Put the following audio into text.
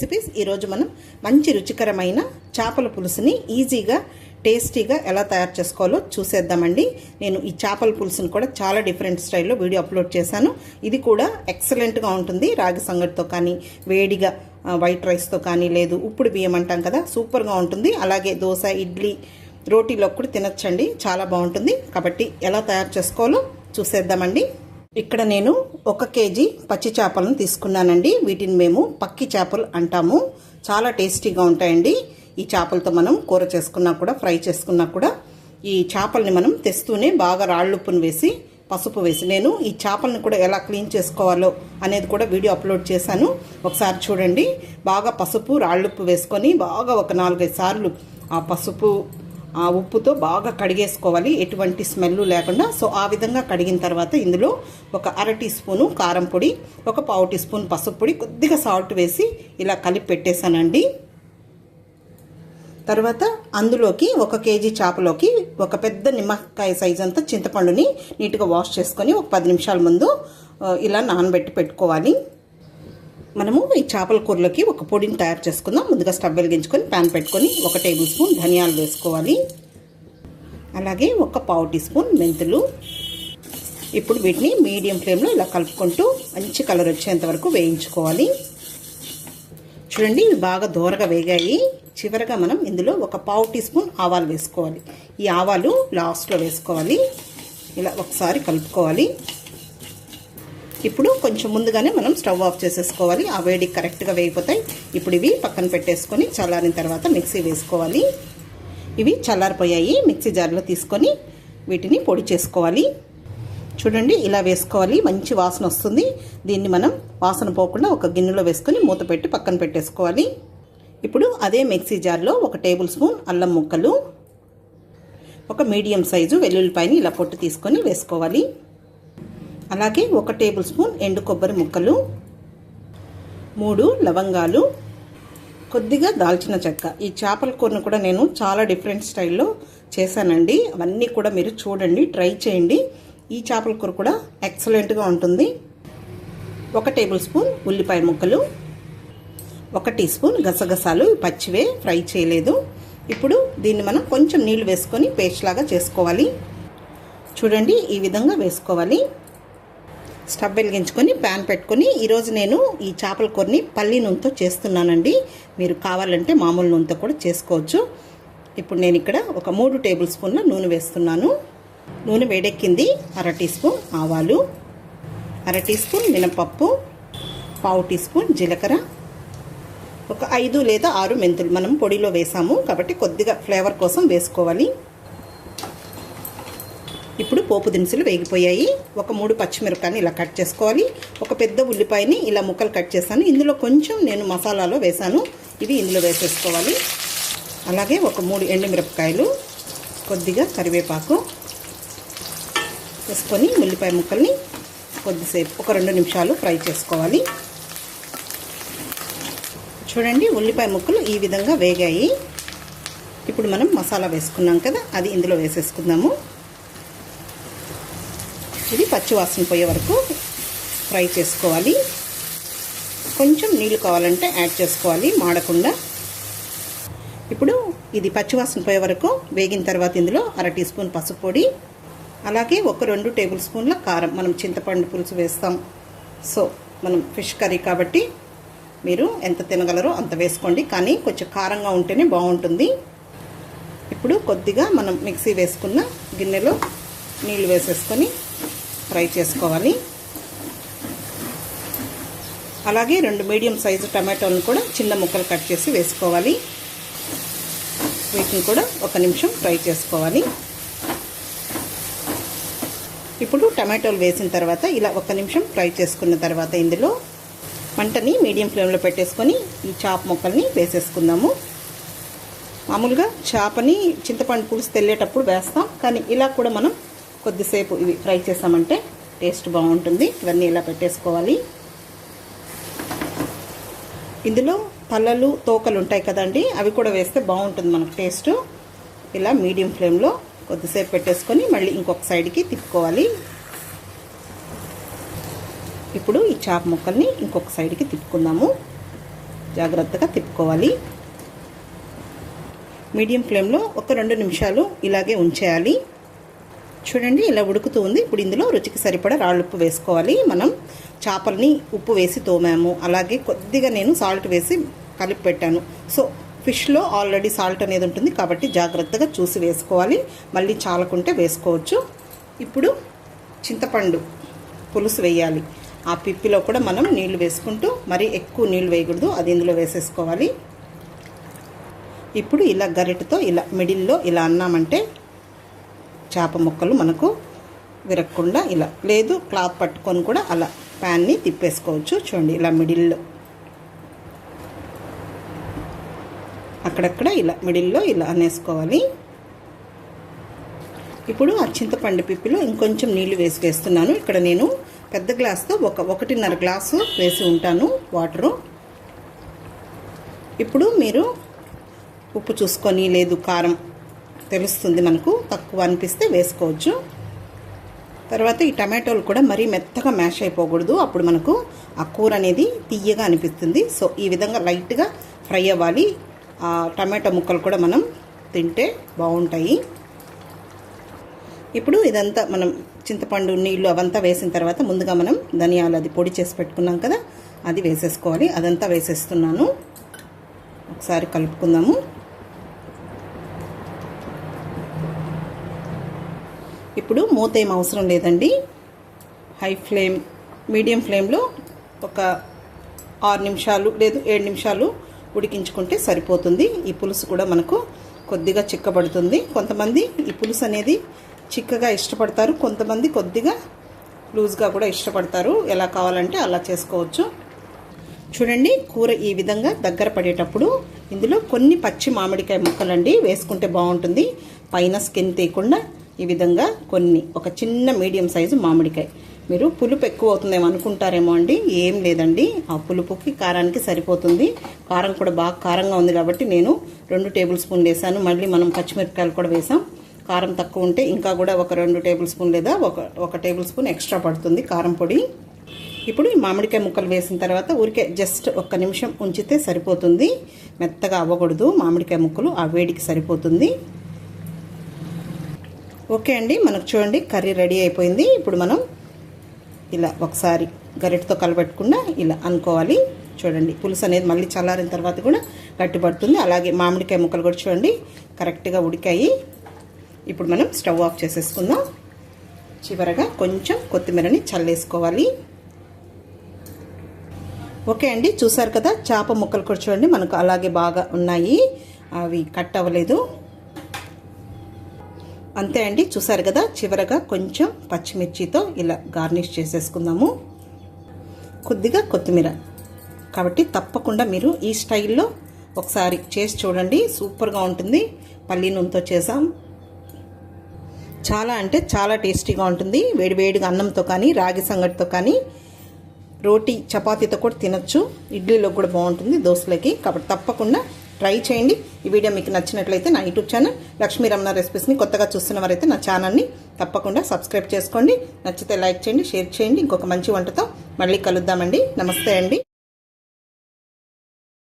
Recipes. ఈరోజు మనం మంచి రుచికరమైన చేపల పులుసుని ఈజీగా టేస్టీగా ఎలా తయారు చేసుకోవాలో చూసేద్దామండి. నేను ఈ చేపల పులుసుని కూడా చాలా డిఫరెంట్ స్టైల్లో వీడియో అప్లోడ్ చేశాను. ఇది కూడా ఎక్సలెంట్గా ఉంటుంది. రాగి సంగటితో కానీ, వేడిగా వైట్ రైస్తో కానీ, లేదు ఉప్పుడు బియ్యం అంటాం కదా, సూపర్గా ఉంటుంది. అలాగే దోశ, ఇడ్లీ, రోటీలో కూడా తినచ్చండి, చాలా బాగుంటుంది. కాబట్టి ఎలా తయారు చేసుకోవాలో చూసేద్దామండి. ఇక్కడ నేను 1 కేజీ పచ్చి చేపలను తీసుకున్నానండి. వీటిని మేము పక్కి చేపలు అంటాము. చాలా టేస్టీగా ఉంటాయండి. ఈ చేపలతో మనం కూర చేసుకున్నా కూడా, ఫ్రై చేసుకున్నా కూడా, ఈ చేపల్ని మనం తెస్తూనే బాగా రాళ్ళుప్పును వేసి, పసుపు వేసి, నేను ఈ చేపలను కూడా ఎలా క్లీన్ చేసుకోవాలో అనేది కూడా వీడియో అప్లోడ్ చేశాను. ఒకసారి చూడండి. బాగా పసుపు, రాళ్ళుప్పు వేసుకొని బాగా ఒక 4-5 సార్లు ఆ పసుపు, ఆ ఉప్పుతో బాగా కడిగేసుకోవాలి, ఎటువంటి స్మెల్ లేకుండా. సో ఆ విధంగా కడిగిన తర్వాత ఇందులో ఒక 1/2 టీ స్పూను కారం పొడి, ఒక 1/4 టీ స్పూన్ పసుపు పొడి, కొద్దిగా సాల్ట్ వేసి ఇలా కలిపి పెట్టేశానండి. తర్వాత అందులోకి 1 కేజీ చేపలోకి ఒక పెద్ద నిమ్మకాయ సైజ్ అంతా చింతపండుని నీట్గా వాష్ చేసుకొని ఒక 10 నిమిషాల ముందు ఇలా నానబెట్టి పెట్టుకోవాలి. మనము ఈ చేపల కూరలోకి ఒక పొడిని తయారు చేసుకుందాం. ముందుగా స్టవ్ వెలిగించుకొని ప్యాన్ పెట్టుకొని 1 టేబుల్ స్పూన్ ధనియాలు వేసుకోవాలి. అలాగే ఒక 1/4 టీ స్పూన్ మెంతులు. ఇప్పుడు వీటిని మీడియం ఫ్లేమ్లో ఇలా కలుపుకుంటూ మంచి కలర్ వచ్చేంత వరకు వేయించుకోవాలి. చూడండి, ఇవి బాగా దోరగా వేగాయి. చివరగా మనం ఇందులో ఒక 1/4 టీ స్పూన్ ఆవాలు వేసుకోవాలి. ఈ ఆవాలు లాస్ట్లో వేసుకోవాలి. ఇలా ఒకసారి కలుపుకోవాలి. ఇప్పుడు కొంచెం ముందుగానే మనం స్టవ్ ఆఫ్ చేసేసుకోవాలి. ఆ వేడి కరెక్ట్గా వేగిపోతాయి. ఇప్పుడు ఇవి పక్కన పెట్టేసుకొని చల్లారిన తర్వాత మిక్సీ వేసుకోవాలి. ఇవి చల్లారిపోయాయి. మిక్సీ జార్లో తీసుకొని వీటిని పొడి చేసుకోవాలి. చూడండి, ఇలా వేసుకోవాలి. మంచి వాసన వస్తుంది. దీన్ని మనం వాసన పోకుండా ఒక గిన్నెలో వేసుకొని మూత పెట్టి పక్కన పెట్టేసుకోవాలి. ఇప్పుడు అదే మిక్సీ జార్లో 1 టేబుల్ స్పూన్ అల్లం ముక్కలు, ఒక మీడియం సైజు వెల్లుల్లిపాయని ఇలా పొట్టు తీసుకొని వేసుకోవాలి. అలాగే 1 టేబుల్ స్పూన్ ఎండు కొబ్బరి ముక్కలు, 3 లవంగాలు, కొద్దిగా దాల్చిన చెక్క. ఈ చేపల కూరను కూడా నేను చాలా డిఫరెంట్ స్టైల్లో చేశానండి. అవన్నీ కూడా మీరు చూడండి, ట్రై చేయండి. ఈ చేపల కూర కూడా ఎక్సలెంట్గా ఉంటుంది. 1 టేబుల్ స్పూన్ ఉల్లిపాయ ముక్కలు, 1 టీ స్పూన్ గసగసాలు, పచ్చివే, ఫ్రై చేయలేదు. ఇప్పుడు దీన్ని మనం కొంచెం నీళ్లు వేసుకొని పేస్ట్ లాగా చేసుకోవాలి. చూడండి, ఈ విధంగా వేసుకోవాలి. స్టవ్ వెలిగించుకొని ప్యాన్ పెట్టుకొని, ఈరోజు నేను ఈ చేపల కూరని పల్లి నూనెతో చేస్తున్నానండి. మీరు కావాలంటే మామూలు నూనెతో కూడా చేసుకోవచ్చు. ఇప్పుడు నేను ఇక్కడ ఒక 3 టేబుల్ స్పూన్ల నూనె వేస్తున్నాను. నూనె వేడెక్కింది. 1/2 టీ స్పూన్ ఆవాలు, 1/2 టీ స్పూన్ మినపప్పు, 1/4 టీ స్పూన్ జీలకర్ర, ఒక 5 లేదా 6 మెంతులు. మనం పొడిలో వేసాము కాబట్టి కొద్దిగా ఫ్లేవర్ కోసం వేసుకోవాలి. ఇప్పుడు పోపు దినుసులు వేగిపోయాయి. ఒక 3 పచ్చిమిరపకాయని ఇలా కట్ చేసుకోవాలి. ఒక పెద్ద ఉల్లిపాయని ఇలా ముక్కలు కట్ చేశాను. ఇందులో కొంచెం నేను మసాలాలో వేసాను, ఇవి ఇందులో వేసేసుకోవాలి. అలాగే ఒక 3 ఎండుమిరపకాయలు, కొద్దిగా కరివేపాకు వేసుకొని ఉల్లిపాయ ముక్కల్ని కొద్దిసేపు ఒక 2 నిమిషాలు ఫ్రై చేసుకోవాలి. చూడండి, ఉల్లిపాయ ముక్కలు ఈ విధంగా వేగాయి. ఇప్పుడు మనం మసాలా వేసుకున్నాం కదా, అది ఇందులో వేసేసుకుందాము. ఇది పచ్చివాసన పోయే వరకు ఫ్రై చేసుకోవాలి. కొంచెం నీళ్ళు కావాలంటే యాడ్ చేసుకోవాలి, మాడకుండా. ఇప్పుడు ఇది పచ్చివాసన పోయే వరకు వేగిన తర్వాత ఇందులో 1/2 టీ స్పూన్ పసుపు పొడి, అలాగే ఒక 2 టేబుల్ స్పూన్ల కారం. మనం చింతపండు పులుసు వేస్తాం. సో మనం ఫిష్ కర్రీ కాబట్టి మీరు ఎంత తినగలరో అంత వేసుకోండి, కానీ కొంచెం కారంగా ఉంటేనే బాగుంటుంది. ఇప్పుడు కొద్దిగా మనం మిక్సీ వేసుకున్న గిన్నెలో నీళ్ళు వేసేసుకొని ఫ్రై చేసుకోవాలి. అలాగే 2 మీడియం సైజు టమాటోలను కూడా చిన్న ముక్కలు కట్ చేసి వేసుకోవాలి. వీటిని కూడా 1 నిమిషం ఫ్రై చేసుకోవాలి. ఇప్పుడు టమాటోలు వేసిన తర్వాత ఇలా 1 నిమిషం ఫ్రై చేసుకున్న తర్వాత ఇందులో మంటని మీడియం ఫ్లేమ్లో పెట్టేసుకొని ఈ చేప ముక్కల్ని వేసేసుకుందాము. మామూలుగా చేపని చింతపండు పులుసు తెల్లేటప్పుడు వేస్తాం, కానీ ఇలా కూడా మనం కొద్దిసేపు ఇవి ఫ్రై చేసామంటే టేస్ట్ బాగుంటుంది. ఇవన్నీ ఇలా పెట్టేసుకోవాలి. ఇందులో తలలు, తోకలు ఉంటాయి కదండి, అవి కూడా వేస్తే బాగుంటుంది మనకు టేస్ట్. ఇలా మీడియం ఫ్లేమ్లో కొద్దిసేపు పెట్టేసుకొని మళ్ళీ ఇంకొక సైడ్కి తిప్పుకోవాలి. ఇప్పుడు ఈ చేప ముక్కల్ని ఇంకొక సైడ్కి తిప్పుకుందాము. జాగ్రత్తగా తిప్పుకోవాలి. మీడియం ఫ్లేమ్లో ఒక 2 నిమిషాలు ఇలాగే ఉంచేయాలి. చూడండి ఇలా ఉడుకుతూ ఉంది. ఇప్పుడు ఇందులో రుచికి సరిపడా రాళ్ళుప్పు వేసుకోవాలి. మనం చేపల్ని ఉప్పు వేసి తోమాము, అలాగే కొద్దిగా నేను సాల్ట్ వేసి కలిపి పెట్టాను. సో ఫిష్లో ఆల్రెడీ సాల్ట్ అనేది ఉంటుంది కాబట్టి జాగ్రత్తగా చూసి వేసుకోవాలి. మళ్ళీ చాలకుంటే వేసుకోవచ్చు. ఇప్పుడు చింతపండు పులుసు వేయాలి. ఆ పిప్పిలో కూడా మనం నీళ్లు వేసుకుంటూ, మరీ ఎక్కువ నీళ్ళు వేయకూడదు, అది ఇందులో వేసేసుకోవాలి. ఇప్పుడు ఇలా గరిటెతో ఇలా మిడిల్లో ఇలా అన్నామంటే చేప ముక్కలు మనకు విరగకుండా, ఇలా లేదు క్లాత్ పట్టుకొని కూడా అలా ప్యాన్ని తిప్పేసుకోవచ్చు. చూడండి ఇలా మిడిల్లో అక్కడక్కడ ఇలా మిడిల్లో ఇలా అనేసుకోవాలి. ఇప్పుడు ఆ చింతపండు పిప్పిలో ఇంకొంచెం నీళ్లు వేస్తున్నాను. ఇక్కడ నేను పెద్ద గ్లాస్తో 1.5 గ్లాసు వేసి ఉంటాను వాటరు. ఇప్పుడు మీరు ఉప్పు చూసుకొని, లేదు కారం తెలుస్తుంది మనకు, తక్కువ అనిపిస్తే వేసుకోవచ్చు. తర్వాత ఈ టమాటోలు కూడా మరీ మెత్తగా మ్యాష్ అయిపోకూడదు, అప్పుడు మనకు ఆ కూర అనేది తియ్యగా అనిపిస్తుంది. సో ఈ విధంగా లైట్గా ఫ్రై అవ్వాలి. ఆ టమాటో ముక్కలు కూడా మనం తింటే బాగుంటాయి. ఇప్పుడు ఇదంతా మనం చింతపండు నీళ్ళు అవంతా వేసిన తర్వాత ముందుగా మనం ధనియాలు అది పొడి చేసి పెట్టుకున్నాం కదా, అది వేసేసుకోవాలి. అదంతా వేసేస్తున్నాను. ఒకసారి కలుపుకుందాము. ఇప్పుడు మూత ఏం అవసరం లేదండి. హై ఫ్లేమ్, మీడియం ఫ్లేమ్లో ఒక 6 నిమిషాలు లేదు 7 నిమిషాలు ఉడికించుకుంటే సరిపోతుంది. ఈ పులుసు కూడా మనకు కొద్దిగా చిక్కబడుతుంది. కొంతమంది ఈ పులుసు అనేది చిక్కగా ఇష్టపడతారు, కొంతమంది కొద్దిగా లూజ్గా కూడా ఇష్టపడతారు. ఎలా కావాలంటే అలా చేసుకోవచ్చు. చూడండి కూర ఈ విధంగా దగ్గర పడేటప్పుడు ఇందులో కొన్ని పచ్చి మామిడికాయ ముక్కలండి వేసుకుంటే బాగుంటుంది. పైన స్కిన్ తీయకుండా ఈ విధంగా కొన్ని, ఒక చిన్న మీడియం సైజు మామిడికాయ. మీరు పులుపు ఎక్కువ అవుతుందేమో అనుకుంటారేమో అండి, ఏం లేదండి. ఆ పులుపుకి కారానికి సరిపోతుంది. కారం కూడా బాగా కారంగా ఉంది కాబట్టి నేను 2 టేబుల్ స్పూన్లు వేసాను. మళ్ళీ మనం పచ్చిమిరపకాయలు కూడా వేసాం. కారం తక్కువ ఉంటే ఇంకా కూడా ఒక 2 టేబుల్ స్పూన్ లేదా ఒక టేబుల్ స్పూన్ ఎక్స్ట్రా పడుతుంది కారం పొడి. ఇప్పుడు ఈ మామిడికాయ ముక్కలు వేసిన తర్వాత ఊరికే జస్ట్ 1 నిమిషం ఉంచితే సరిపోతుంది. మెత్తగా అవ్వకూడదు మామిడికాయ ముక్కలు, ఆ వేడికి సరిపోతుంది. ఓకే అండి, మనకు చూడండి కర్రీ రెడీ అయిపోయింది. ఇప్పుడు మనం ఇలా ఒకసారి గరిటెతో కలబెట్టకుండా ఇలా అనుకోవాలి. చూడండి పులుసు అనేది మళ్ళీ చల్లారిన తర్వాత కూడా గట్టిపడుతుంది. అలాగే మామిడికాయ ముక్కలు కూడా చూడండి కరెక్ట్గా ఉడికాయి. ఇప్పుడు మనం స్టవ్ ఆఫ్ చేసేసుకుందాం. చివరగా కొంచెం కొత్తిమీరని చల్లేసుకోవాలి. ఓకే అండి, చూసారు కదా చేప ముక్కలు కూడా చూడండి మనకు అలాగే బాగా ఉన్నాయి, అవి కట్ అవ్వలేదు. అంతే అండి, చూసారు కదా. చివరగా కొంచెం పచ్చిమిర్చితో ఇలా గార్నిష్ చేసేసుకుందాము, కొద్దిగా కొత్తిమీర. కాబట్టి తప్పకుండా మీరు ఈ స్టైల్లో ఒకసారి చేసి చూడండి, సూపర్గా ఉంటుంది. పల్లి నూనెతో చేసాం, చాలా అంటే చాలా టేస్టీగా ఉంటుంది. వేడివేడిగా అన్నంతో కానీ, రాగి సంగటితో కానీ, రోటీ చపాతీతో కూడా తినచ్చు, ఇడ్లీలో కూడా బాగుంటుంది, దోశలకి. కాబట్టి తప్పకుండా ట్రై చేయండి. ఈ వీడియో మీకు నచ్చినట్లయితే నా యూట్యూబ్ ఛానల్ లక్ష్మీ రమణ రెసిపీస్ని కొత్తగా చూస్తున్నవారైతే నా ఛానల్ని తప్పకుండా సబ్స్క్రైబ్ చేసుకోండి. నచ్చితే లైక్ చేయండి, షేర్ చేయండి. ఇంకొక మంచి వంటతో మళ్ళీ కలుద్దామండి. నమస్తే అండి.